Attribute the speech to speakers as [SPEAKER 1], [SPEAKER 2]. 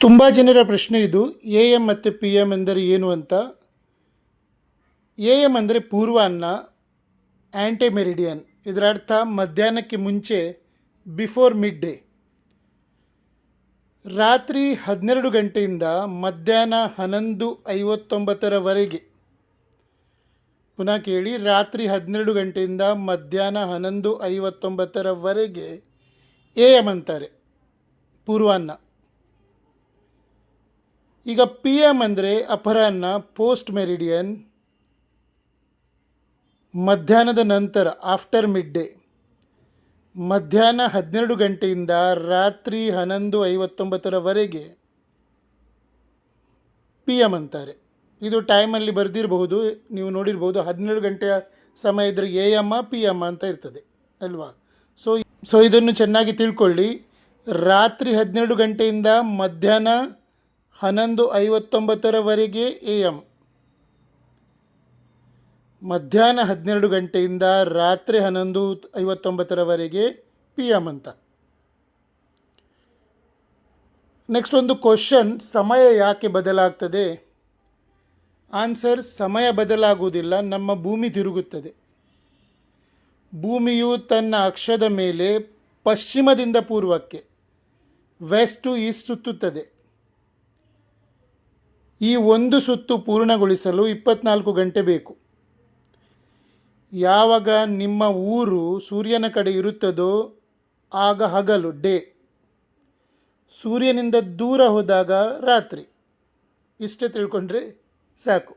[SPEAKER 1] ತುಂಬ ಜನರ ಪ್ರಶ್ನೆ ಇದು, ಎ ಎಮ್ ಮತ್ತು ಪಿ ಎಮ್ ಎಂದರೆ ಏನು ಅಂತ. ಎ ಎಮ್ ಅಂದರೆ ಪೂರ್ವಾಹ್ನ, ಆ್ಯಂಟಿ ಮೆರಿಡಿಯನ್. ಇದರ ಅರ್ಥ ಮಧ್ಯಾಹ್ನಕ್ಕೆ ಮುಂಚೆ, ಬಿಫೋರ್ ಮಿಡ್ ಡೇ. ರಾತ್ರಿ 12 ಗಂಟೆಯಿಂದ ಮಧ್ಯಾಹ್ನ 11:59 ಪುನಃ ಕೇಳಿ, ರಾತ್ರಿ 12 ಗಂಟೆಯಿಂದ ಮಧ್ಯಾಹ್ನ 11:59 ಎ ಎಮ್ ಅಂತಾರೆ, ಪೂರ್ವಾಹ್ನ. ಈಗ ಪಿ ಎಮ್ ಅಂದರೆ ಅಪರಾಹ್ನ, ಪೋಸ್ಟ್ ಮೆರಿಡಿಯನ್, ಮಧ್ಯಾಹ್ನದ ನಂತರ, ಆಫ್ಟರ್ ಮಿಡ್ ಡೇ. ಮಧ್ಯಾಹ್ನ 12 ಗಂಟೆಯಿಂದ ರಾತ್ರಿ 11:59 ಪಿ ಎಮ್ ಅಂತಾರೆ. ಇದು ಟೈಮಲ್ಲಿ ಬರೆದಿರಬಹುದು, ನೀವು ನೋಡಿರ್ಬೋದು. 12 ಗಂಟೆಯ ಸಮಯ ಇದ್ದರೆ ಎ ಎಮ್ ಪಿ ಎಮ್ ಅಂತ ಇರ್ತದೆ ಅಲ್ವಾ. ಸೊ ಇದನ್ನು ಚೆನ್ನಾಗಿ ತಿಳ್ಕೊಳ್ಳಿ. ರಾತ್ರಿ 12 ಗಂಟೆಯಿಂದ ಮಧ್ಯಾಹ್ನ 11:59 ಎ ಎಮ್, ಮಧ್ಯಾಹ್ನ 12 ಗಂಟೆಯಿಂದ ರಾತ್ರಿ 11:59 ಪಿ ಎಮ್ ಅಂತ. ನೆಕ್ಸ್ಟ್ ಒಂದು ಕ್ವಶನ್, ಸಮಯ ಯಾಕೆ ಬದಲಾಗ್ತದೆ? ಆನ್ಸರ್, ಸಮಯ ಬದಲಾಗುವುದಿಲ್ಲ, ನಮ್ಮ ಭೂಮಿ ತಿರುಗುತ್ತದೆ. ಭೂಮಿಯು ತನ್ನ ಅಕ್ಷದ ಮೇಲೆ ಪಶ್ಚಿಮದಿಂದ ಪೂರ್ವಕ್ಕೆ, ವೆಸ್ಟ್ ಟು ಈಸ್ಟ್ ಸುತ್ತುತ್ತದೆ. ಈ ಒಂದು ಸುತ್ತು ಪೂರ್ಣಗೊಳಿಸಲು 24 ಗಂಟೆ ಬೇಕು. ಯಾವಾಗ ನಿಮ್ಮ ಊರು ಸೂರ್ಯನ ಕಡೆ ಇರುತ್ತದೋ ಆಗ ಹಗಲು, ಡೇ. ಸೂರ್ಯನಿಂದ ದೂರ ಹೋದಾಗ ರಾತ್ರಿ. ಇಷ್ಟೇ ತಿಳ್ಕೊಂಡ್ರೆ ಸಾಕು.